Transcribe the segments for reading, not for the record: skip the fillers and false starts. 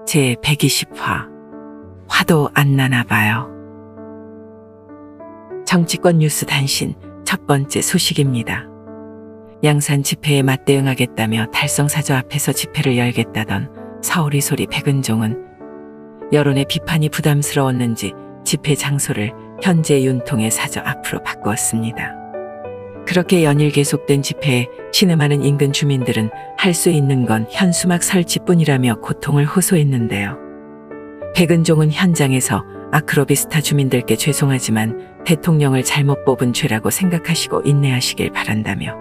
제120화 화도 안 나나 봐요. 정치권 뉴스 단신 첫 번째 소식입니다. 양산 집회에 맞대응하겠다며 달성사저 앞에서 집회를 열겠다던 서울이 소리 백은종은 여론의 비판이 부담스러웠는지 집회 장소를 현재 윤통의 사저 앞으로 바꾸었습니다. 그렇게 연일 계속된 집회에 신음하는 인근 주민들은 할 수 있는 건 현수막 설치뿐이라며 고통을 호소했는데요. 백은종은 현장에서 아크로비스타 주민들께 죄송하지만 대통령을 잘못 뽑은 죄라고 생각하시고 인내하시길 바란다며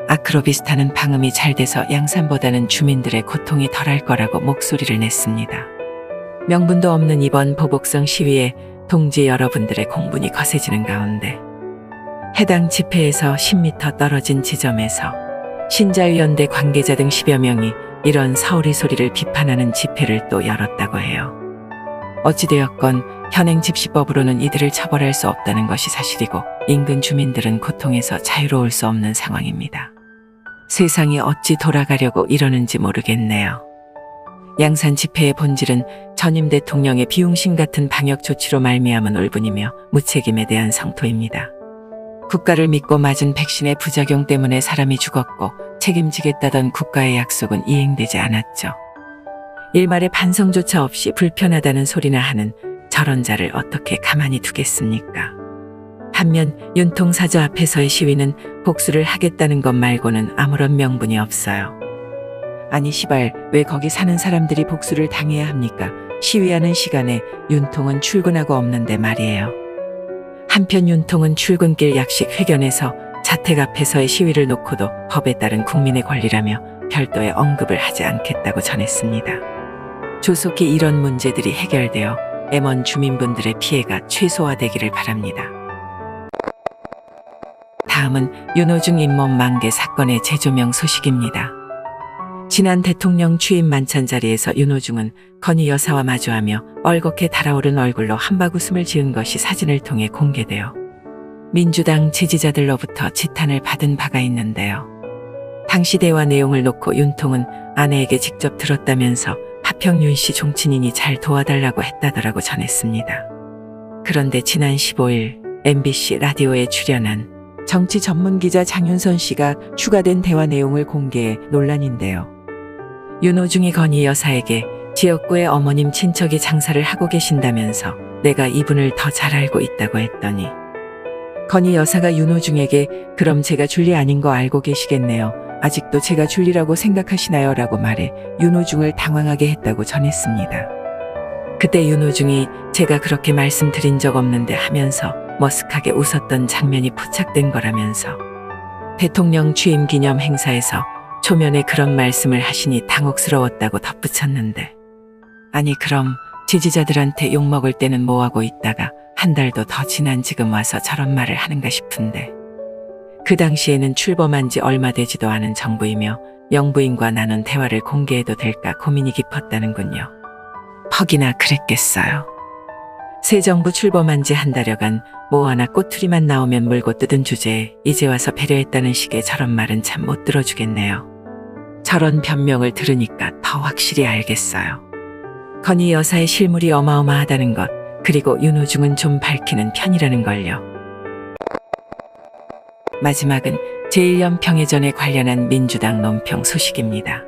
아크로비스타는 방음이 잘 돼서 양산보다는 주민들의 고통이 덜할 거라고 목소리를 냈습니다. 명분도 없는 이번 보복성 시위에 동지 여러분들의 공분이 거세지는 가운데 해당 집회에서 10m 떨어진 지점에서 신자유연대 관계자 등 10여 명이 이런 서울이 소리를 비판하는 집회를 또 열었다고 해요. 어찌되었건 현행 집시법으로는 이들을 처벌할 수 없다는 것이 사실이고 인근 주민들은 고통에서 자유로울 수 없는 상황입니다. 세상이 어찌 돌아가려고 이러는지 모르겠네요. 양산 집회의 본질은 전임 대통령의 비용심 같은 방역 조치로 말미암은 울분이며 무책임에 대한 성토입니다. 국가를 믿고 맞은 백신의 부작용 때문에 사람이 죽었고 책임지겠다던 국가의 약속은 이행되지 않았죠. 일말의 반성조차 없이 불편하다는 소리나 하는 저런 자를 어떻게 가만히 두겠습니까? 반면 윤통 사저 앞에서의 시위는 복수를 하겠다는 것 말고는 아무런 명분이 없어요. 아니 시발 왜 거기 사는 사람들이 복수를 당해야 합니까? 시위하는 시간에 윤통은 출근하고 없는데 말이에요. 한편 윤통은 출근길 약식 회견에서 자택 앞에서의 시위를 놓고도 법에 따른 국민의 권리라며 별도의 언급을 하지 않겠다고 전했습니다. 조속히 이런 문제들이 해결되어 M1 주민분들의 피해가 최소화되기를 바랍니다. 다음은 윤호중 잇몸 만개 사건의 재조명 소식입니다. 지난 대통령 취임 만찬 자리에서 윤호중은 건희 여사와 마주하며 얼겋게 달아오른 얼굴로 한바구음을 지은 것이 사진을 통해 공개되어 민주당 지지자들로부터 지탄을 받은 바가 있는데요. 당시 대화 내용을 놓고 윤통은 아내에게 직접 들었다면서 하평 윤 씨 종친인이 잘 도와달라고 했다더라고 전했습니다. 그런데 지난 15일 MBC 라디오에 출연한 정치 전문기자 장윤선 씨가 추가된 대화 내용을 공개해 논란인데요. 윤호중이 건희 여사에게 지역구의 어머님 친척이 장사를 하고 계신다면서 내가 이분을 더 잘 알고 있다고 했더니 건희 여사가 윤호중에게 그럼 제가 줄리 아닌 거 알고 계시겠네요. 아직도 제가 줄리라고 생각하시나요? 라고 말해 윤호중을 당황하게 했다고 전했습니다. 그때 윤호중이 제가 그렇게 말씀드린 적 없는데 하면서 머쓱하게 웃었던 장면이 포착된 거라면서 대통령 취임 기념 행사에서 초면에 그런 말씀을 하시니 당혹스러웠다고 덧붙였는데 아니 그럼 지지자들한테 욕먹을 때는 뭐하고 있다가 한 달도 더 지난 지금 와서 저런 말을 하는가 싶은데 그 당시에는 출범한 지 얼마 되지도 않은 정부이며 영부인과 나눈 대화를 공개해도 될까 고민이 깊었다는군요. 퍽이나 그랬겠어요. 새 정부 출범한 지 한 달여간 뭐 하나 꼬투리만 나오면 물고 뜯은 주제에 이제 와서 배려했다는 식의 저런 말은 참 못 들어주겠네요. 저런 변명을 들으니까 더 확실히 알겠어요. 건희 여사의 실물이 어마어마하다는 것, 그리고 윤호중은 좀 밝히는 편이라는 걸요. 마지막은 제1연평해전에 관련한 민주당 논평 소식입니다.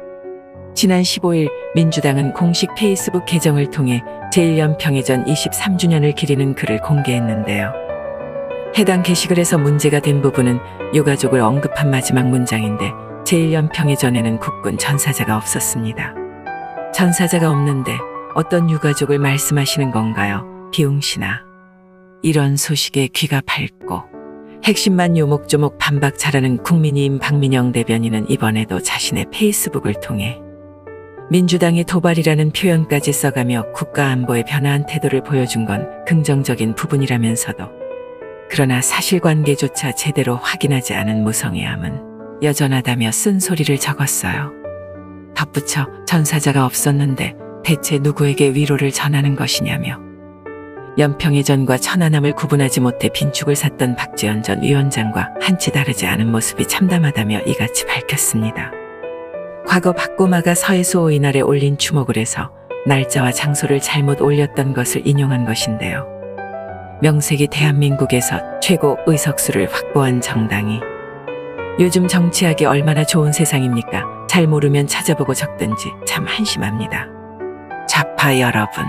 지난 15일 민주당은 공식 페이스북 계정을 통해 제1연평해전 23주년을 기리는 글을 공개했는데요. 해당 게시글에서 문제가 된 부분은 유가족을 언급한 마지막 문장인데 제1연평해전에는 국군 전사자가 없었습니다. 전사자가 없는데 어떤 유가족을 말씀하시는 건가요? 비웅씨나. 이런 소식에 귀가 밝고 핵심만 요목조목 반박 잘하는 국민의힘 박민영 대변인은 이번에도 자신의 페이스북을 통해 민주당의 도발이라는 표현까지 써가며 국가안보에 변화한 태도를 보여준 건 긍정적인 부분이라면서도 그러나 사실관계조차 제대로 확인하지 않은 무성의함은 여전하다며 쓴소리를 적었어요. 덧붙여 전사자가 없었는데 대체 누구에게 위로를 전하는 것이냐며 연평해전과 천안함을 구분하지 못해 빈축을 샀던 박지원 전 위원장과 한치 다르지 않은 모습이 참담하다며 이같이 밝혔습니다. 과거 박고마가 서해수호 이날에 올린 추목을 해서 날짜와 장소를 잘못 올렸던 것을 인용한 것인데요. 명색이 대한민국에서 최고 의석수를 확보한 정당이 요즘 정치하기 얼마나 좋은 세상입니까? 잘 모르면 찾아보고 적든지 참 한심합니다. 좌파 여러분,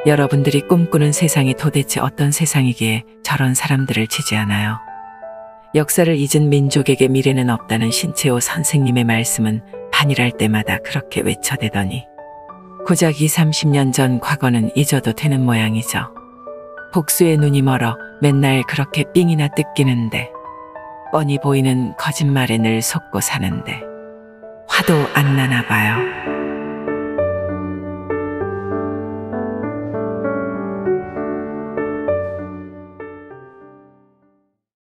여러분들이 꿈꾸는 세상이 도대체 어떤 세상이기에 저런 사람들을 지지하나요? 역사를 잊은 민족에게 미래는 없다는 신채호 선생님의 말씀은 반일할 때마다 그렇게 외쳐대더니 고작 20, 30년 전 과거는 잊어도 되는 모양이죠. 복수의 눈이 멀어 맨날 그렇게 삥이나 뜯기는데 뻔히 보이는 거짓말에 늘 속고 사는데 화도 안 나나 봐요.